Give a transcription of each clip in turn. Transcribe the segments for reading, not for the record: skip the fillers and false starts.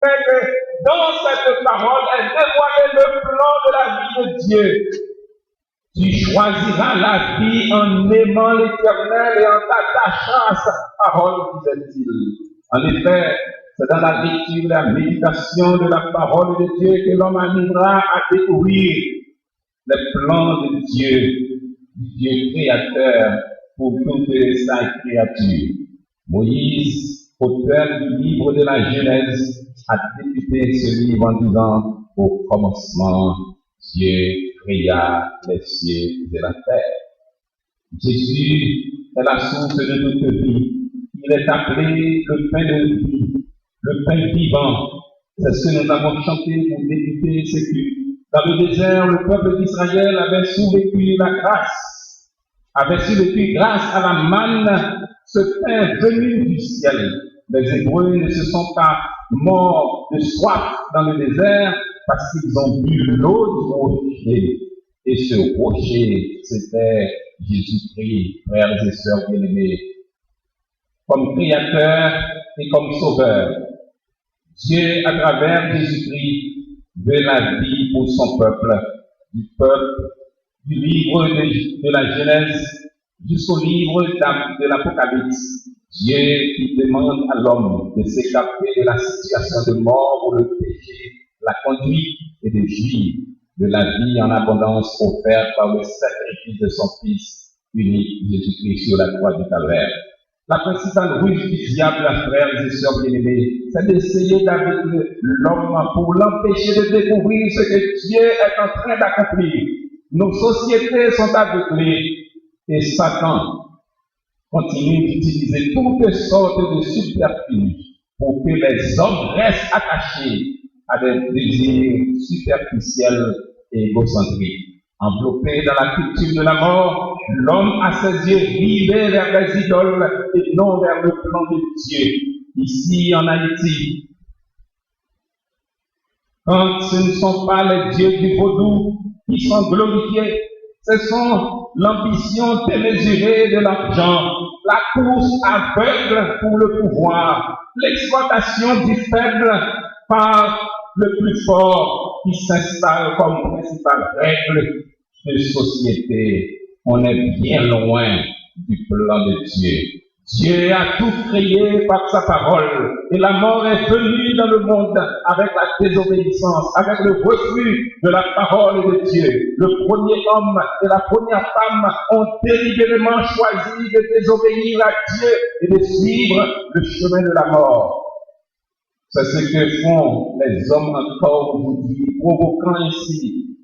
fait que dans cette parole est dévoilé le plan de la vie de Dieu. Tu choisiras la vie en aimant l'Éternel et en t'attachant à sa parole, disait-il. En effet, c'est dans la lecture et la méditation de la parole de Dieu que l'homme arrivera à découvrir les plans de Dieu, du Dieu créateur pour toute sa créature. Moïse, auteur du livre de la Genèse, a débuté ce livre en disant « Au commencement, Dieu créa les cieux et la terre ». Jésus est la source de notre vie. Il est appelé le pain de vie, le pain vivant. C'est ce que nous avons chanté pour débuter ce culte. Dans le désert, le peuple d'Israël avait survécu grâce à la manne, ce pain venu du ciel. Les Hébreux ne se sont pas morts de soif dans le désert parce qu'ils ont bu l'eau du rocher. Et ce rocher, c'était Jésus-Christ, frères et sœurs bien-aimés. Comme créateur et comme sauveur, Dieu, à travers Jésus-Christ, veut la vie pour son peuple, du livre de la Genèse jusqu'au livre de l'Apocalypse. Dieu qui demande à l'homme de s'échapper de la situation de mort où le péché l'a conduit et de jouir de la vie en abondance offerte par le sacrifice de son Fils unique, Jésus-Christ, sur la croix du Calvaire. La principale ruse du diable, frères et sœurs bien-aimés, c'est d'essayer d'aveugler l'homme pour l'empêcher de découvrir ce que Dieu est en train d'accomplir. Nos sociétés sont aveuglées et Satan continue d'utiliser toutes sortes de subterfuges pour que les hommes restent attachés à des désirs superficiels et égocentriques. Enveloppé dans la culture de la mort, l'homme a ses yeux rivés vers les idoles et non vers le plan de Dieu. Ici en Haïti, quand ce ne sont pas les dieux du vaudou qui sont glorifiés, ce sont l'ambition démesurée de l'argent, la course aveugle pour le pouvoir, l'exploitation du faible par le plus fort qui s'installe comme principale règle de société. On est bien loin du plan de Dieu. Dieu a tout créé par sa parole et la mort est venue dans le monde avec la désobéissance, avec le refus de la parole de Dieu. Le premier homme et la première femme ont délibérément choisi de désobéir à Dieu et de suivre le chemin de la mort. C'est ce que font les hommes encore aujourd'hui, provoquant ainsi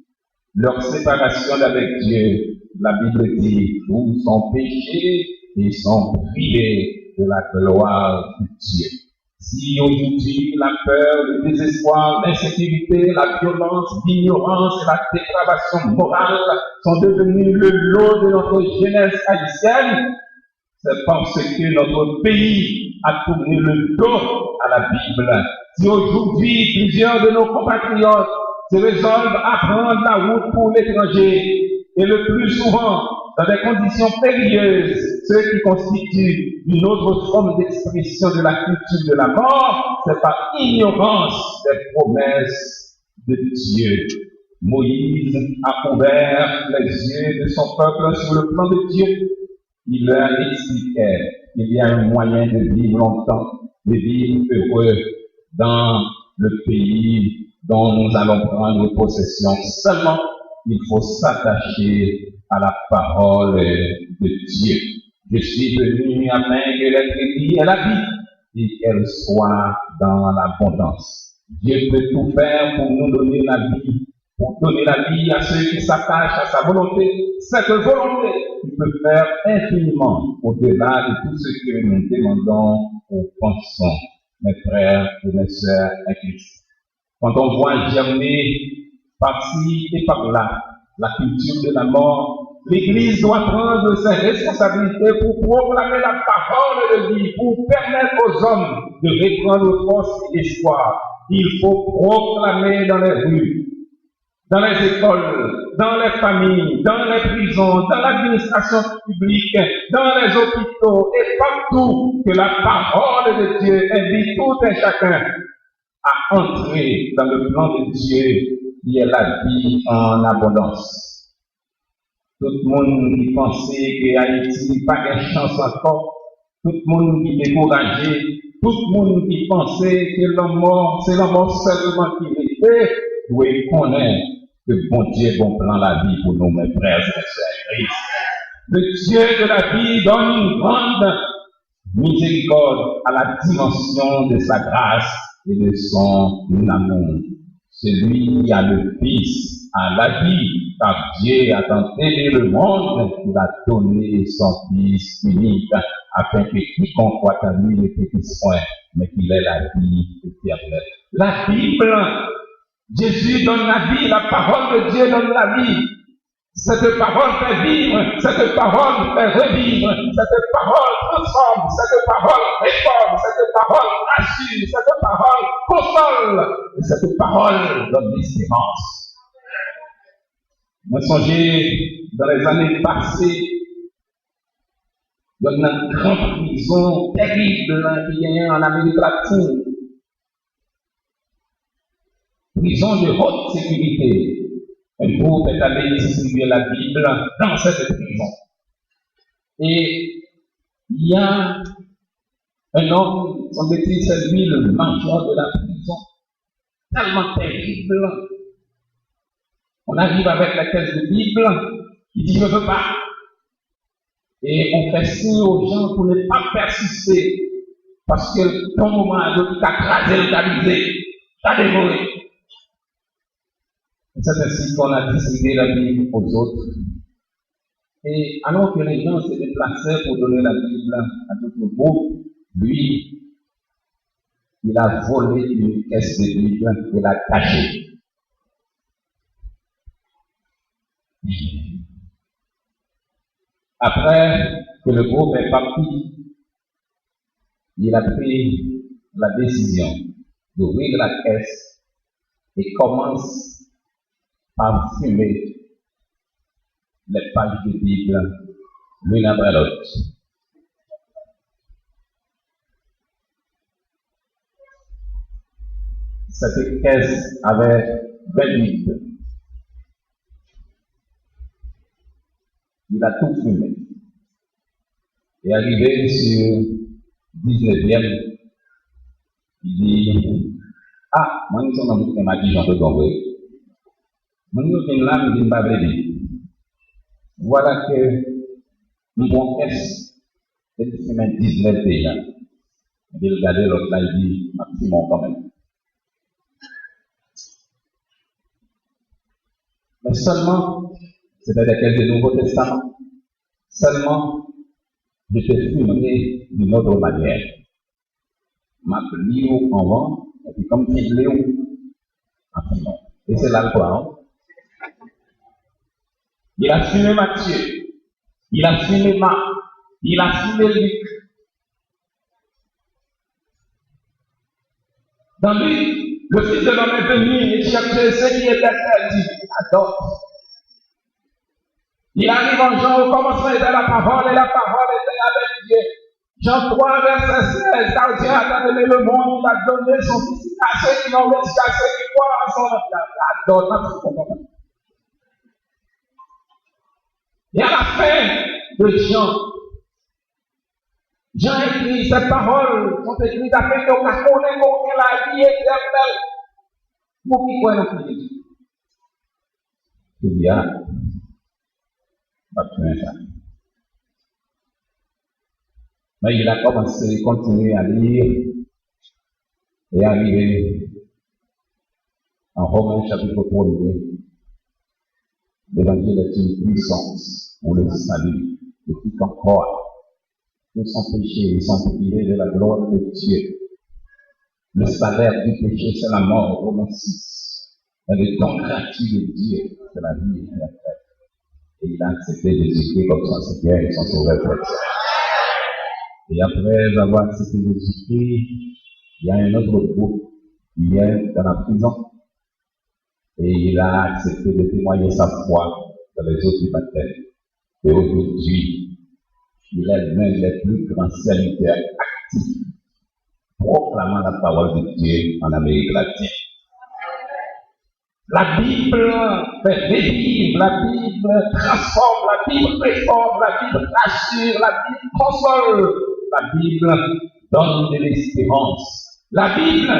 leur séparation d'avec Dieu. La Bible dit, tous sont péchés et sont privés de la gloire de Dieu. Si aujourd'hui la peur, le désespoir, l'insécurité, la violence, l'ignorance et la dépravation morale sont devenus le lot de notre jeunesse haïtienne, c'est parce que notre pays a tourné le dos à la Bible. Si aujourd'hui plusieurs de nos compatriotes se résolvent à prendre la route pour l'étranger, et le plus souvent dans des conditions périlleuses, ce qui constitue une autre forme d'expression de la culture de la mort, c'est par ignorance des promesses de Dieu. Moïse a ouvert les yeux de son peuple sur le plan de Dieu. Il leur expliquait qu'il y a un moyen de vivre longtemps, de vivre heureux dans le pays dont nous allons prendre possession. Seulement, il faut s'attacher à la parole de Dieu. Je suis venu afin que les brebis aient la vie et qu'elles soient dans l'abondance. Dieu peut tout faire pour nous donner la vie, pour donner la vie à ceux qui s'attachent à sa volonté. Cette volonté, il peut faire infiniment au-delà de tout ce que nous demandons ou pensons, mes frères et mes sœurs à Christ. Quand on voit germer par-ci et par-là la culture de la mort, l'Église doit prendre ses responsabilités pour proclamer la parole de vie, pour permettre aux hommes de reprendre force et espoir. Il faut proclamer dans les rues, dans les écoles, dans les familles, dans les prisons, dans l'administration publique, dans les hôpitaux et partout que la parole de Dieu invite tout et chacun à entrer dans le plan de Dieu qui est la vie en abondance. Tout le monde qui pensait que Haïti n'a pas de chance encore, tout le monde qui est découragé, tout le monde qui pensait que c'est la mort seulement qui était, doit connaître que bon Dieu bon plan la vie pour nous, mes frères et sœurs. Le Dieu de la vie donne une grande miséricorde à la dimension de sa grâce et de son amour. Celui qui a le Fils a la vie, car Dieu a tant aimé le monde qu'il a donné son Fils unique, afin que quiconque croit à lui ne pétisse point, mais qu'il ait la vie éternelle. La Bible, Jésus donne la vie, la parole de Dieu donne la vie. Cette parole fait vivre, cette parole fait revivre, cette parole transforme, cette parole réforme, cette parole assure, cette parole console, et cette parole donne l'espérance. Moi, songez, dans les années passées, il y a une grande prison terrible qui est en Amérique latine. Prison de haute sécurité. Un groupe est allé distribuer la Bible dans cette prison. Et il y a un homme, semble-t-il, c'est lui le major de la prison, tellement terrible. On arrive avec la caisse de Bible, il dit je ne veux pas. Et on fait signe aux gens pour ne pas persister, parce que ton moment a donné qu'à craser, t'as visé, t'as dévoré. C'est ainsi qu'on a distribué la Bible aux autres. Et alors que les gens se déplaçaient pour donner la Bible à tout le groupe, lui, il a volé une caisse de Bible et l'a cachée. Après que le groupe est parti, il a pris la décision d'ouvrir la caisse et commence par fumer les pages de Bible l'une après l'autre. Cette caisse avait 20 Bibles. Il a tout fumé. Et arrivé sur 19e, il dit, ah, moi, nous sommes dans le m'a dit Jean de Gombré. Nous sommes là, nous disons pas vrai. Voilà que nous avons caisse, et nous sommes 19 déjà. Il regarde l'autre là, il dit, maximum quand même. Mais seulement, c'était des caisses du Nouveau Testament, seulement, je te fumerai d'une autre manière. Ma lio en vent, et puis comme tu l'es en fumant. Et c'est là quoi, hein? Il a fumé Matthieu, il a fumé Marc, il a fumé Luc. Dans lui, le Fils de l'homme est venu et chercher ce qui était perdu à d'autres. Il arrive en Jean, au commencement était la parole, et la parole était avec Dieu. Jean 3, verset 16, car Dieu a donné le monde, il a donné son Fils à ceux qui l'ont reçu, à ceux qui croient en son nom. Et à la fin de Jean écrit, ces paroles sont écrites afin qu'on connaisse la vie éternelle. Pour qui croient dans Christ? Il y a pas ça. Mais il a commencé à continuer à lire et arriver en Romains chapitre 1er. L'évangile est une puissance pour le salut de quiconque croit. Tous sont péchés et sont privés de la gloire de Dieu. Le salaire du péché, c'est la mort, Romains 6. Et le don gratuit de Dieu, c'est la vie éternelle. Et il a accepté Jésus-Christ comme son Seigneur et son Sauveur personnel. Et après avoir accepté Jésus-Christ, il y a un autre groupe qui est dans la prison. Et il a accepté de témoigner sa foi dans les eaux du baptême. Et aujourd'hui, il est l'un des plus grands serviteurs actifs proclamant la parole de Dieu en Amérique latine. La Bible fait revivre, la Bible transforme, la Bible réforme, la Bible rassure, la Bible console, la Bible donne de l'espérance. La Bible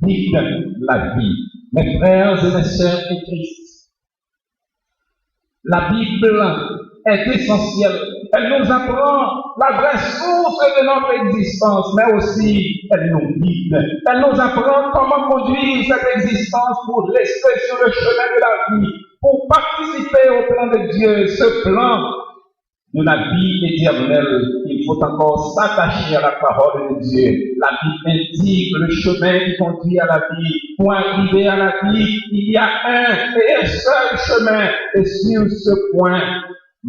dicte la vie. Mes frères et mes sœurs en Christ, la Bible est essentielle. Elle nous apprend la vraie source de notre existence, mais aussi elle nous guide. Elle nous apprend comment conduire cette existence pour rester sur le chemin de la vie, pour participer au plan de Dieu, ce plan de la vie éternelle. Il faut encore s'attacher à la parole de Dieu. La Bible indique le chemin qui conduit à la vie. Pour arriver à la vie, il y a un et un seul chemin. Et sur ce point,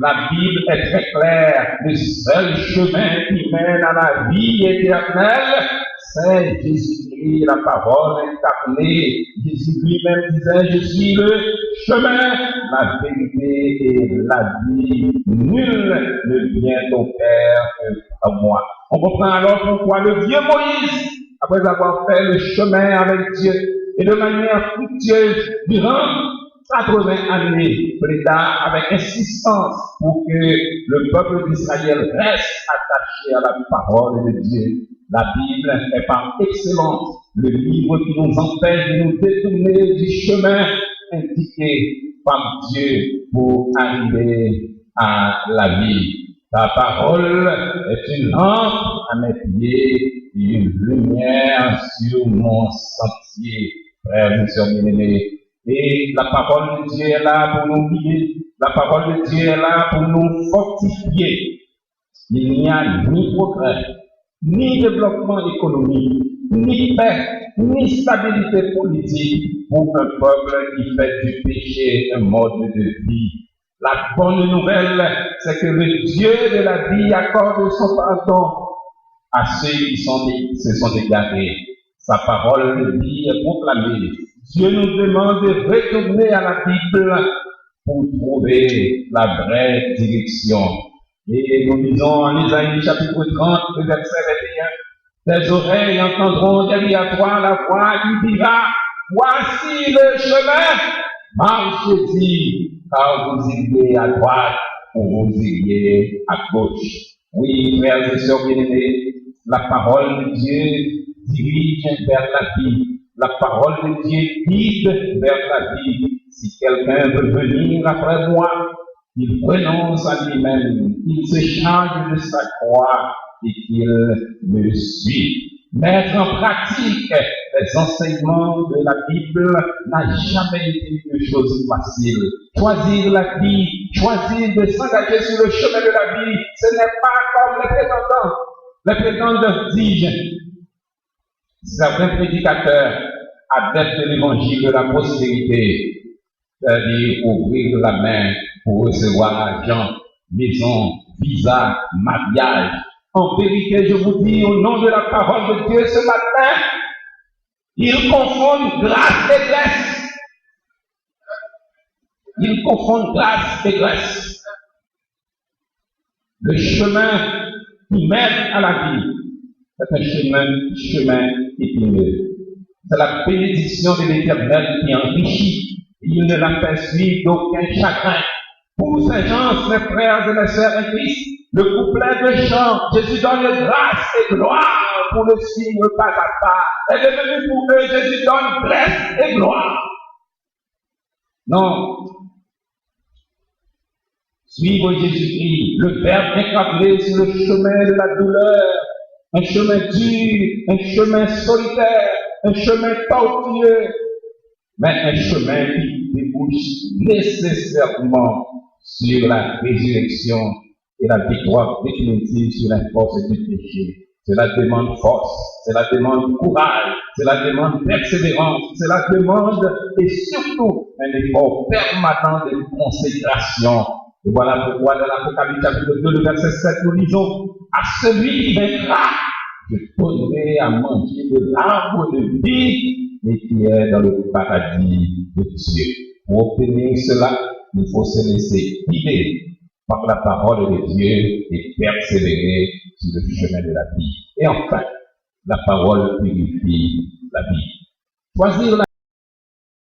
la Bible est très claire. Le seul chemin qui mène à la vie éternelle, c'est Jésus-Christ, la parole incarnée. Jésus lui-même disait, je suis le chemin, la vérité et la vie. Nul ne vient au Père que par moi. On comprend alors pourquoi le vieux Moïse, après avoir fait le chemin avec Dieu et de manière fructueuse durant 80 années, pléda avec insistance pour que le peuple d'Israël reste attaché à la parole de Dieu. La Bible est par excellence le livre qui nous empêche de nous détourner du chemin indiqué par Dieu pour arriver à la vie. Ta parole est une lampe à mes pieds et une lumière sur mon sentier. Frères et sœurs bien-aimés, et la parole de Dieu est là pour nous guider. La parole de Dieu est là pour nous fortifier. Il n'y a ni progrès, ni développement économique, ni paix, ni stabilité politique pour un peuple qui fait du péché un mode de vie. La bonne nouvelle, c'est que le Dieu de la vie accorde son pardon à ceux qui se sont égarés. Sa parole de vie est proclamée. Dieu nous demande de retourner à la Bible pour trouver la vraie direction. Et nous lisons en Isaïe chapitre 30, le verset 21, tes oreilles entendront derrière toi la voix qui dira, voici le chemin, marchez-y, car vous iriez à droite ou vous iriez à gauche. Oui, frères et sœurs bien-aimés, la parole de Dieu dirige vers la vie. La parole de Dieu guide vers la vie. Si quelqu'un veut venir après moi, il renonce à lui-même, il se charge de sa croix et qu'il me suit. Mettre en pratique les enseignements de la Bible n'a jamais été une chose facile. Choisir la vie, choisir de s'engager sur le chemin de la vie, ce n'est pas comme les prétendants. Les prétendants disent, certains prédicateurs adeptes de l'évangile de la prospérité, c'est-à-dire ouvrir la main pour recevoir argent, maison, visa, mariage. En vérité, je vous dis au nom de la parole de Dieu ce matin, ils confondent grâce et graisse. Ils confondent grâce et graisse. Le chemin qui mène à la vie, c'est un chemin épineux. C'est la bénédiction de l'Éternel qui enrichit. Il ne la fait suivre d'aucun chagrin. Pour ces gens, mes frères et mes sœurs en Christ, le couplet de chant, Jésus donne grâce et gloire pour le suivre pas à pas, est devenu pour eux, Jésus donne grâce et gloire. Non. Suivre Jésus-Christ, le Verbe incarné sur le chemin de la douleur, un chemin dur, un chemin solitaire, un chemin tortueux, mais un chemin qui débouche nécessairement sur la résurrection et la victoire définitive sur la force du péché. Cela demande force, cela demande courage, cela demande persévérance, cela demande et surtout un effort permanent de consécration. Et voilà pourquoi dans l'Apocalypse chapitre 2, le verset 7, nous lisons, à celui qui vaincra, je donnerai à manger de l'arbre de vie et qui est dans le paradis de Dieu. Pour obtenir cela, il faut se laisser guider par la parole de Dieu et persévérer sur le chemin de la vie. Et enfin, La parole purifie la vie. Choisir la